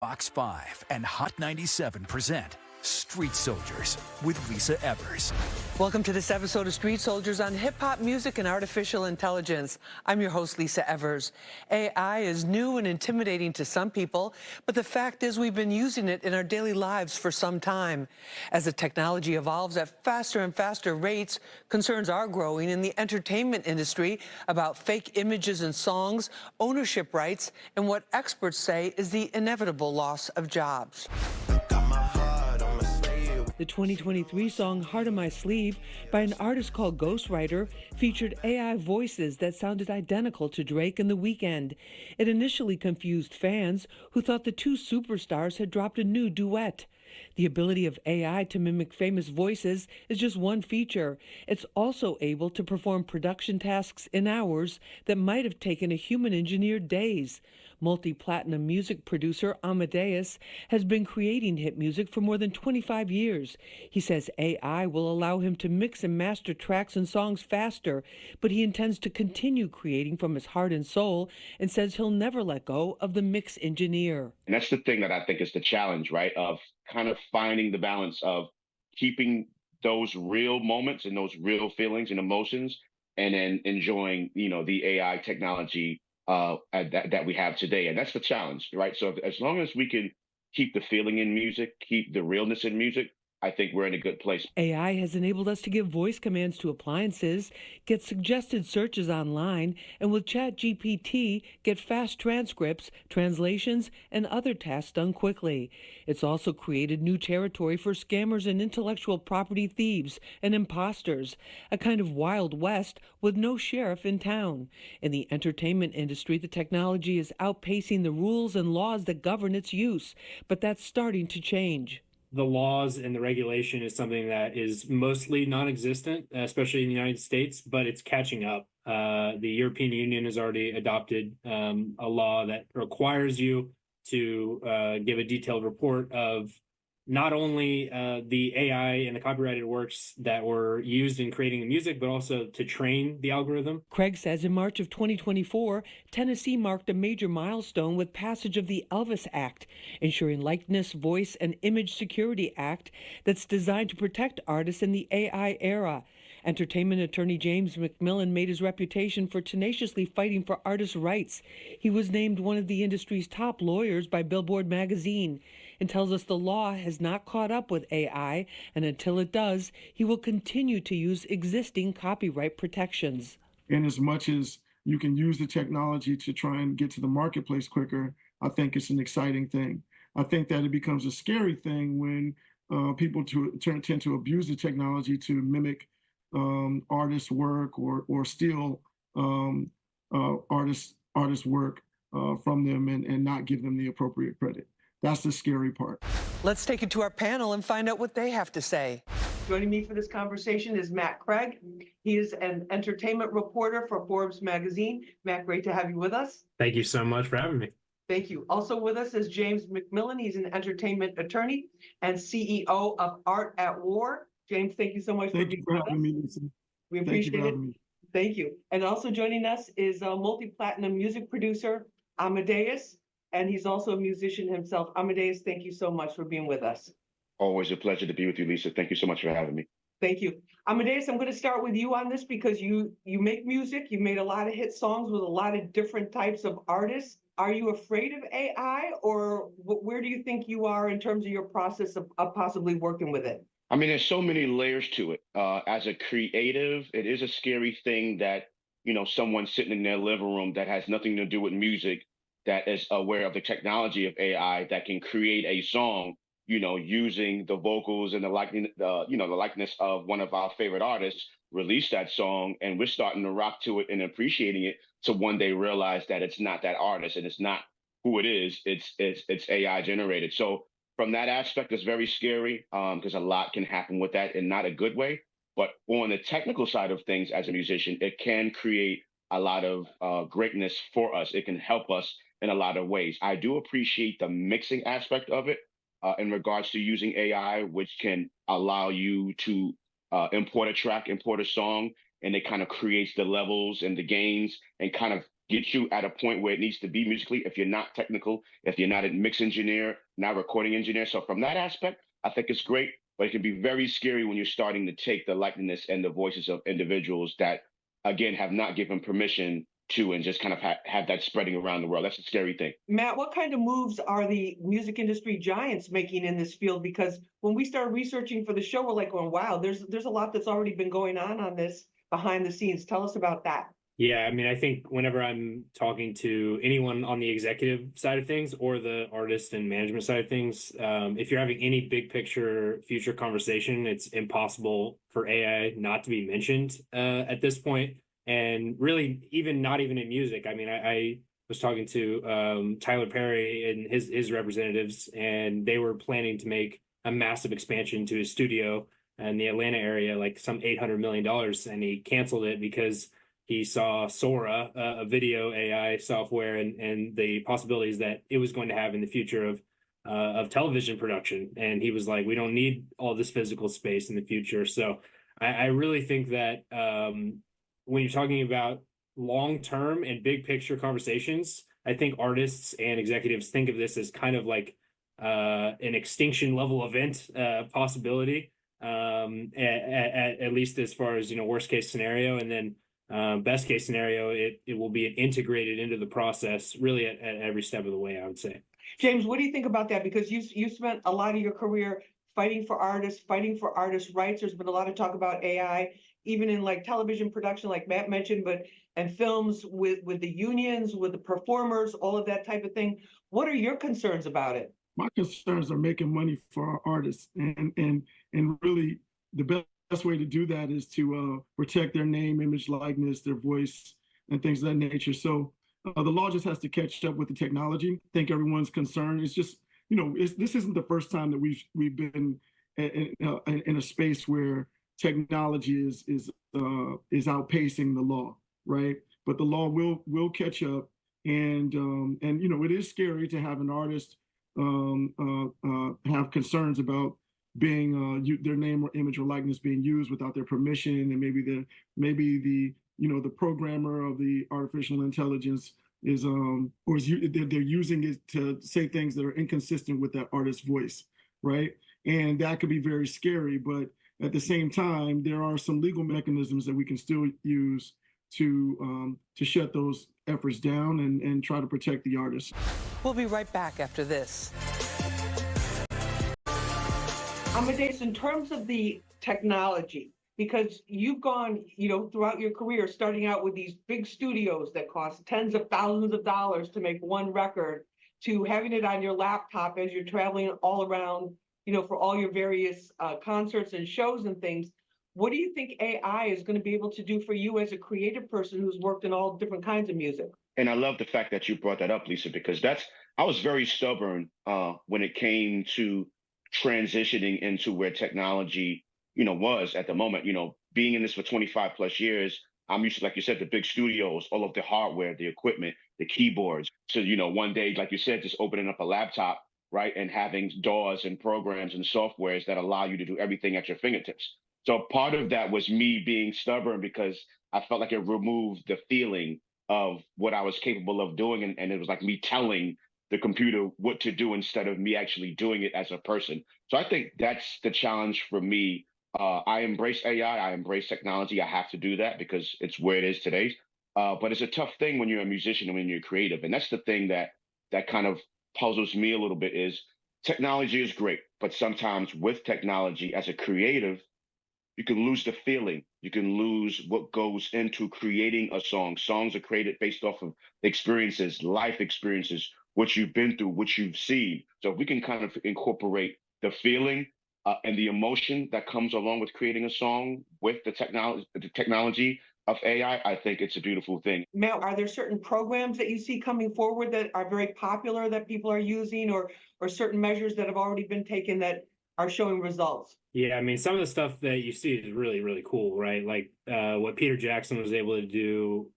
Fox 5 and Hot 97 present Street Soldiers with Lisa Evers. Welcome to this episode of Street Soldiers on hip-hop music and artificial intelligence. I'm your host, Lisa Evers. AI is new and intimidating to some people, but the fact is we've been using it in our daily lives for some time. As the technology evolves at faster and faster rates, concerns are growing in the entertainment industry about fake images and songs, ownership rights, and what experts say is the inevitable loss of jobs. The 2023 song Heart on My Sleeve by an artist called Ghostwriter featured AI voices that sounded identical to Drake and The Weeknd. It initially confused fans who thought the two superstars had dropped a new duet. The ability of AI to mimic famous voices is just one feature. It's also able to perform production tasks in hours that might have taken a human engineer days. Multi-platinum music producer Amadeus has been creating hit music for more than 25 years. He says AI will allow him to mix and master tracks and songs faster, but he intends to continue creating from his heart and soul and says he'll never let go of the mix engineer. And that's the thing that I think is the challenge, right? Of kind of finding the balance of keeping those real moments and those real feelings and emotions, and then enjoying, the AI technology that we have today. And that's the challenge, right? So as long as we can keep the feeling in music, keep the realness in music, I think we're in a good place. AI has enabled us to give voice commands to appliances, get suggested searches online, and with ChatGPT, get fast transcripts, translations, and other tasks done quickly. It's also created new territory for scammers and intellectual property thieves and imposters, a kind of Wild West with no sheriff in town. In the entertainment industry, the technology is outpacing the rules and laws that govern its use, but that's starting to change. The laws and the regulation is something that is mostly non-existent, especially in the United States, but it's catching up. The European Union has already adopted a law that requires you to give a detailed report of not only the AI and the copyrighted works that were used in creating the music, but also to train the algorithm. Craig says in March of 2024, Tennessee marked a major milestone with passage of the Elvis Act, ensuring Likeness, Voice, and Image Security Act that's designed to protect artists in the AI era. Entertainment attorney James McMillan made his reputation for tenaciously fighting for artists' rights. He was named one of the industry's top lawyers by Billboard magazine and tells us the law has not caught up with AI, and until it does, he will continue to use existing copyright protections. And as much as you can use the technology to try and get to the marketplace quicker, I think it's an exciting thing. I think that it becomes a scary thing when people tend to abuse the technology to mimic artists' work or steal artists' work from them and not give them the appropriate credit. That's the scary part. Let's take it to our panel and find out what they have to say. Joining me for this conversation is Matt Craig. He is an entertainment reporter for Forbes magazine. Matt, great to have you with us. Thank you so much for having me. Thank you. Also with us is James McMillan. He's an entertainment attorney and CEO of Art at War. James, thank you so much for being with us. Me, we appreciate it. Thank you. And also joining us is a multi-platinum music producer, Amadeus, and he's also a musician himself. Amadeus, thank you so much for being with us. Always a pleasure to be with you, Lisa. Thank you so much for having me. Thank you. Amadeus, I'm going to start with you on this because you make music. You made a lot of hit songs with a lot of different types of artists. Are you afraid of AI, or where do you think you are in terms of your process of possibly working with it? I mean, there's so many layers to it. As a creative, it is a scary thing that, someone sitting in their living room that has nothing to do with music, that is aware of the technology of AI that can create a song, using the vocals and the likeness of one of our favorite artists, release that song, and we're starting to rock to it and appreciating it to one day realize that it's not that artist and it's not who it is. It's AI generated. So from that aspect, it's very scary because a lot can happen with that in not a good way. But on the technical side of things, as a musician, it can create a lot of greatness for us. It can help us in a lot of ways. I do appreciate the mixing aspect of it in regards to using AI, which can allow you to import a track, import a song, and it kind of creates the levels and the gains and kind of get you at a point where it needs to be musically if you're not technical, if you're not a mix engineer, not recording engineer. So from that aspect, I think it's great, but it can be very scary when you're starting to take the likeness and the voices of individuals that, again, have not given permission to, and just kind of have that spreading around the world. That's a scary thing. Matt, what kind of moves are the music industry giants making in this field? Because when we started researching for the show, we're like going, wow, there's a lot that's already been going on this behind the scenes. Tell us about that. Yeah, I mean, I think whenever I'm talking to anyone on the executive side of things or the artist and management side of things, if you're having any big picture future conversation, it's impossible for AI not to be mentioned at this point. And really, even not even in music. I mean, I was talking to Tyler Perry and his representatives, and they were planning to make a massive expansion to his studio in the Atlanta area, like some $800 million, and he canceled it because he saw Sora, a video AI software, and the possibilities that it was going to have in the future of television production. And he was like, we don't need all this physical space in the future. So I really think that when you're talking about long-term and big picture conversations, I think artists and executives think of this as kind of like an extinction level event possibility, at least as far as, worst case scenario. And then best case scenario, it will be integrated into the process really at every step of the way, I would say. James, what do you think about that? Because you spent a lot of your career fighting for artists rights. There's been a lot of talk about AI, even in like television production, like Matt mentioned, and films with the unions, with the performers, all of that type of thing. What are your concerns about it? My concerns are making money for our artists, and really the best way to do that is to protect their name, image, likeness, their voice, and things of that nature. So the law just has to catch up with the technology. I think everyone's concern is just, this isn't the first time that we've been in a space where technology is outpacing the law, right? But the law will catch up, and it is scary to have an artist have concerns about being their name or image or likeness being used without their permission, and maybe the programmer of the artificial intelligence they're using it to say things that are inconsistent with that artist's voice, right? And that could be very scary, but at the same time, there are some legal mechanisms that we can still use to shut those efforts down and try to protect the artists. We'll be right back after this. Amadeus, in terms of the technology, because you've gone, throughout your career, starting out with these big studios that cost tens of thousands of dollars to make one record, to having it on your laptop as you're traveling all around, for all your various concerts and shows and things. What do you think AI is going to be able to do for you as a creative person who's worked in all different kinds of music? And I love the fact that you brought that up, Lisa, because I was very stubborn when it came to transitioning into where technology, was at the moment. Being in this for 25 plus years, I'm used to, like you said, the big studios, all of the hardware, the equipment, the keyboards. So, one day, like you said, just opening up a laptop, right, and having DAWs and programs and softwares that allow you to do everything at your fingertips. So part of that was me being stubborn because I felt like it removed the feeling of what I was capable of doing. And it was like me telling the computer what to do instead of me actually doing it as a person. So I think that's the challenge for me. I embrace AI, I embrace technology. I have to do that because it's where it is today. But it's a tough thing when you're a musician and when you're creative. And that's the thing that kind of puzzles me a little bit is technology is great, but sometimes with technology as a creative, you can lose the feeling. You can lose what goes into creating a song. Songs are created based off of experiences, life experiences, what you've been through, what you've seen. So if we can kind of incorporate the feeling and the emotion that comes along with creating a song with the technology of AI, I think it's a beautiful thing. Matt, are there certain programs that you see coming forward that are very popular that people are using, or certain measures that have already been taken that are showing results? Yeah, I mean, some of the stuff that you see is really, really cool, right? Like what Peter Jackson was able to do,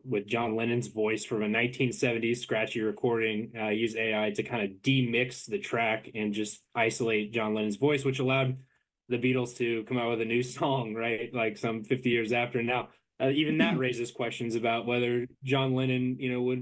with John Lennon's voice from a 1970s scratchy recording, use AI to kind of demix the track and just isolate John Lennon's voice, which allowed the Beatles to come out with a new song, right? Like some 50 years after. Now, even that raises questions about whether John Lennon,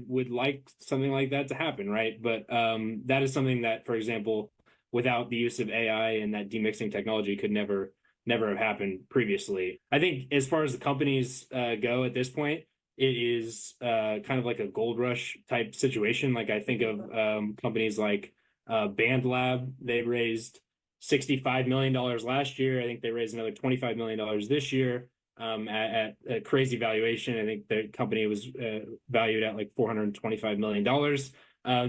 would like something like that to happen, right? But that is something that, for example, without the use of AI and that demixing technology, could never have happened previously. I think as far as the companies go at this point, it is kind of like a gold rush type situation. Like I think of companies like BandLab. They raised $65 million last year. I think they raised another $25 million this year at a crazy valuation. I think the company was valued at like $425 million.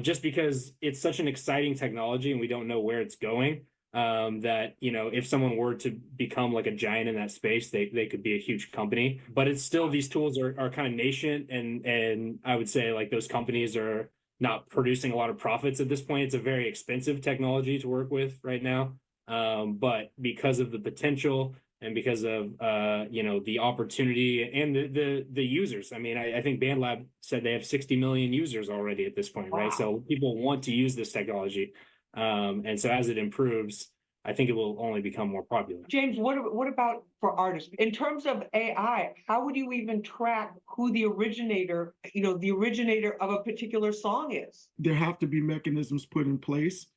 Just because it's such an exciting technology and we don't know where it's going, that if someone were to become like a giant in that space, they could be a huge company. But it's still, these tools are kind of nascent, and I would say like those companies are not producing a lot of profits at this point. It's a very expensive technology to work with right now. But because of the potential and because of the opportunity and the users. I mean, I think BandLab said they have 60 million users already at this point, right? So people want to use this technology. And so as it improves, I think it will only become more popular. James, what about for artists? In terms of AI, how would you even track who the originator of a particular song is? There have to be mechanisms put in place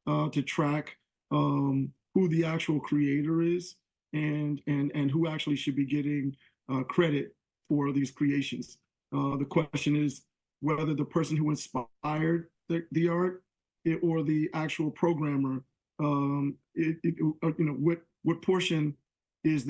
to track who the actual creator is and who actually should be getting credit for these creations. The question is whether the person who inspired the art or the actual programmer, what portion is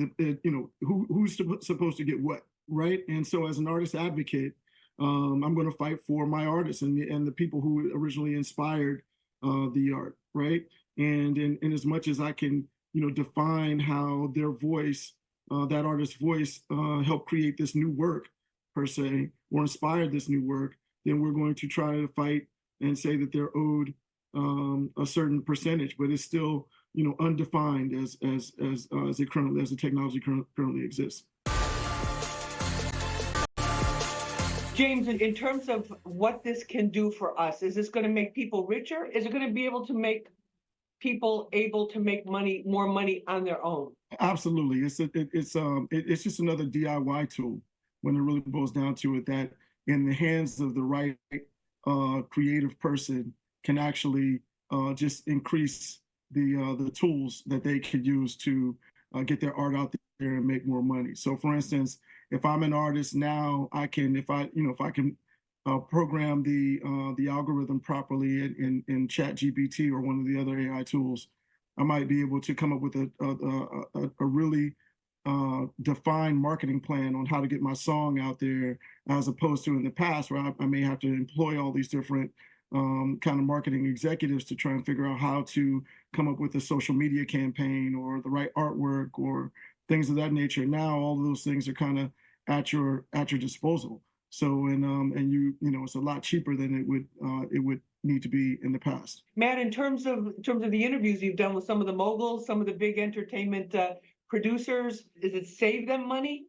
who's supposed to get what, right? And so as an artist advocate, I'm going to fight for my artists and the people who originally inspired the art, right? And in as much as I can, define how their voice, that artist's voice, helped create this new work per se, or inspired this new work, then we're going to try to fight and say that they're owed a certain percentage, but it's still, undefined as the technology currently exists. James, in terms of what this can do for us, is this going to make people richer? Is it going to be able to make people able to make more money on their own? Absolutely. It's just another DIY tool when it really boils down to it, that in the hands of the right creative person can actually just increase the tools that they could use to get their art out there and make more money. So for instance, if I'm an artist now, I can, if I can program the algorithm properly in ChatGPT or one of the other AI tools, I might be able to come up with a really defined marketing plan on how to get my song out there, as opposed to in the past where I may have to employ all these different kind of marketing executives to try and figure out how to come up with a social media campaign or the right artwork or things of that nature. Now all of those things are kind of at your disposal. So it's a lot cheaper than it would need to be in the past. Matt, in terms of the interviews you've done with some of the moguls, some of the big entertainment producers, does it save them money?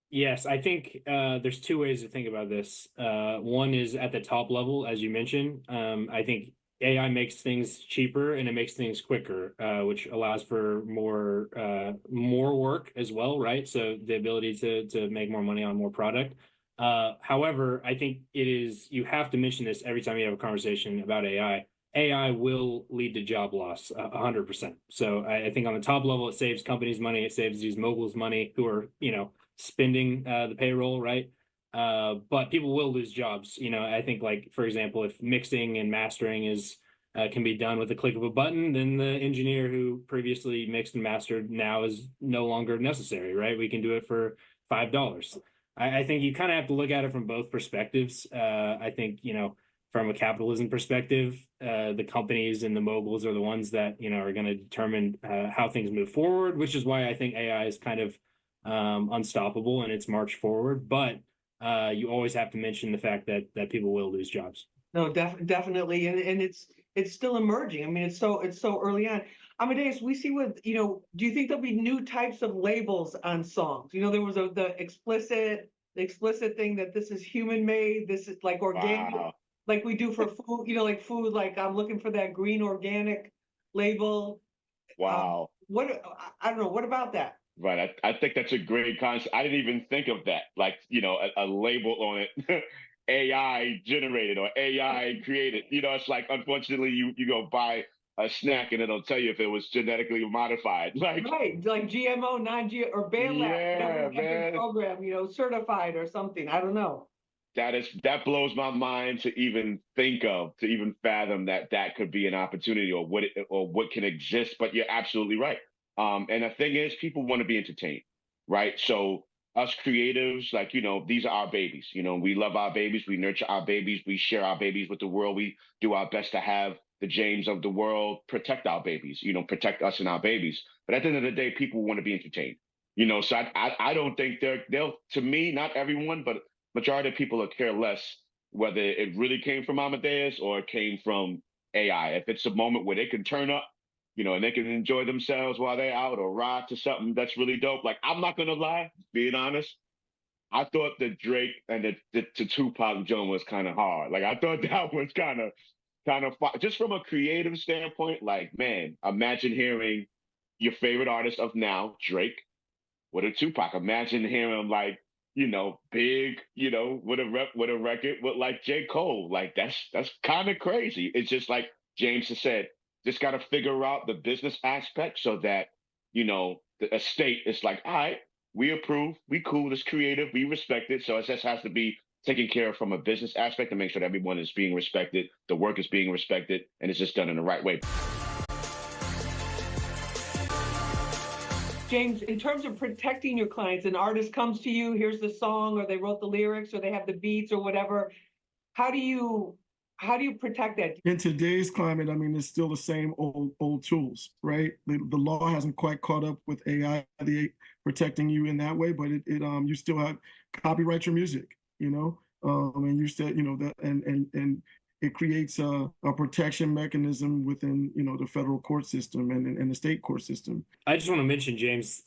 Yes, I think there's two ways to think about this. One is at the top level, as you mentioned. I think AI makes things cheaper and it makes things quicker, which allows for more work as well, right? So the ability to make more money on more product. However, I think you have to mention this every time you have a conversation about AI. AI will lead to job loss 100%. So I think on the top level, it saves companies money. It saves these moguls money who are, spending the payroll, right? But people will lose jobs. I think, like, for example, if mixing and mastering can be done with a click of a button, then the engineer who previously mixed and mastered now is no longer necessary, right? We can do it for $5. I think you kind of have to look at it from both perspectives. I think, from a capitalism perspective, the companies and the moguls are the ones that, are going to determine how things move forward, which is why I think AI is kind of unstoppable in its march forward. But you always have to mention the fact that people will lose jobs. No, definitely, and it's still emerging. I mean, it's so early on. Amadeus, we see do you think there'll be new types of labels on songs? There was the explicit thing that this is human made, this is like organic, Wow. like we do for food, like food, like I'm looking for that green organic label. Wow. I don't know, what about that? Right. I think that's a great concept. I didn't even think of that. Like, a label on it, AI generated or AI created. It's like, unfortunately, you go buy a snack and it'll tell you if it was genetically modified. Like, Right, like GMO, non-G or BAMLab, whatever yeah, they have been man. programmed, certified or something. I don't know. That blows my mind to even think of, to even fathom that that could be an opportunity or what can exist. But you're absolutely right. And the thing is, people want to be entertained, right? So us creatives, like, these are our babies. We love our babies, we nurture our babies, we share our babies with the world. We do our best to have the James of the world protect our babies, protect us and our babies. But at the end of the day, people want to be entertained. So I don't think they'll, to me, not everyone, but majority of people will care less whether it really came from Amadeus or it came from AI. If it's a moment where they can turn up, and they can enjoy themselves while they're out or rock to something that's really dope. Like, I'm not gonna lie, being honest, I thought the Drake and the Tupac joint was kind of hard. Like, I thought that was kind of just from a creative standpoint. Like, man, imagine hearing your favorite artist of now, Drake, with a Tupac. Imagine hearing him like, big, with a record with like J. Cole. Like, that's kind of crazy. It's just like James has said, just got to figure out the business aspect so that, the estate is like, all right, we approve, we cool, it's creative, we respect it. So it just has to be taken care of from a business aspect to make sure that everyone is being respected, the work is being respected, and it's just done in the right way. James, in terms of protecting your clients, an artist comes to you, here's the song, or they wrote the lyrics, or they have the beats or whatever. How do you protect that? In today's climate, I mean, it's still the same old tools, right? The law hasn't quite caught up with AI protecting you in that way, but you still have copyright your music, and you still, that and it creates a protection mechanism within, the federal court system and the state court system. I just want to mention, James,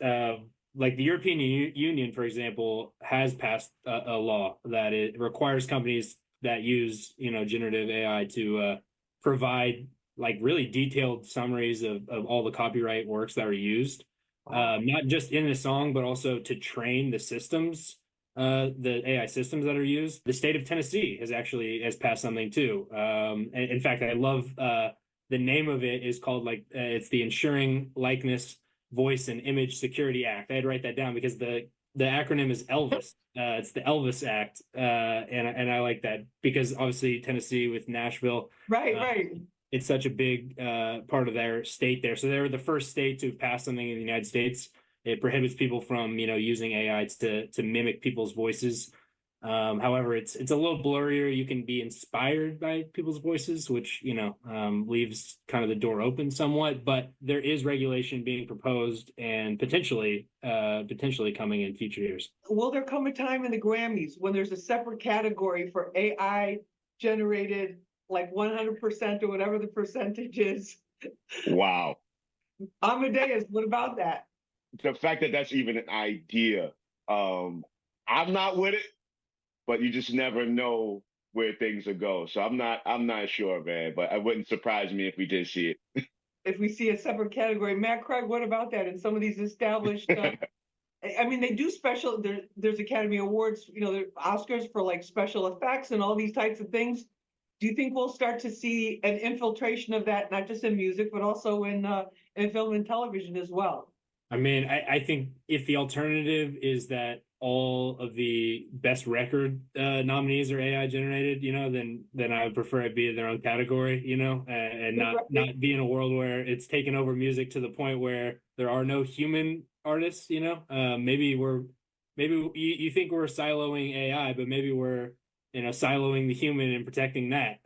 like the European Union, for example, has passed a law that it requires companies that use, generative AI to provide like really detailed summaries of all the copyright works that are used, not just in the song, but also to train the systems, the AI systems that are used. The state of Tennessee has passed something too. And in fact, I love the name of it is called it's the Ensuring Likeness, Voice, and Image Security Act. I had to write that down because the acronym is Elvis. It's the Elvis Act, and I like that because obviously Tennessee with Nashville, Right. It's such a big part of their state there. So they were the first state to pass something in the United States. It prohibits people from using AI to mimic people's voices. However, it's a little blurrier. You can be inspired by people's voices, which leaves kind of the door open somewhat. But there is regulation being proposed and potentially coming in future years. Will there come a time in the Grammys when there's a separate category for AI generated, like 100% or whatever the percentage is? Wow. Amadeus, what about that? The fact that that's even an idea, I'm not with it, but you just never know where things will go. So I'm not sure, man. But it wouldn't surprise me if we did see it. If we see a separate category, Matt Craig, what about that? In some of these established, I mean, they do special. There's Academy Awards, Oscars for like special effects and all these types of things. Do you think we'll start to see an infiltration of that, not just in music, but also in film and television as well? I mean, I think if the alternative is that all of the best record nominees are AI generated, then I would prefer it be in their own category, and not be in a world where it's taken over music to the point where there are no human artists, maybe you think we're siloing AI, but maybe we're siloing the human and protecting that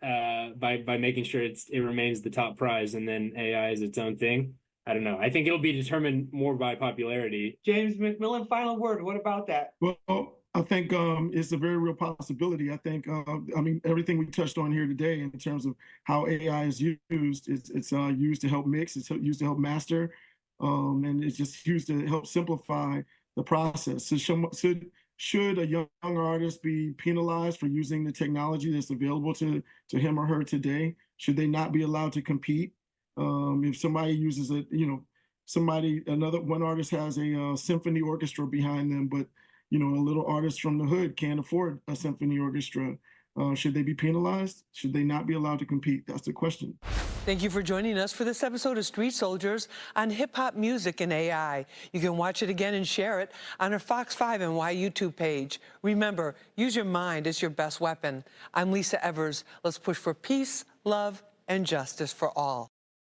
by making sure it remains the top prize, and then AI is its own thing. I don't know. I think it'll be determined more by popularity. James McMillan, final word. What about that? Well, I think it's a very real possibility. I think, I mean, everything we touched on here today in terms of how AI is used, it's used to help mix, it's used to help master, and it's just used to help simplify the process. So should a young artist be penalized for using the technology that's available to him or her today? Should they not be allowed to compete? If somebody uses one artist has a symphony orchestra behind them, but a little artist from the hood can't afford a symphony orchestra. Should they be penalized? Should they not be allowed to compete? That's the question. Thank you for joining us for this episode of Street Soldiers on hip hop music and AI. You can watch it again and share it on our Fox 5 and Y YouTube page. Remember, use your mind as your best weapon. I'm Lisa Evers. Let's push for peace, love, and justice for all.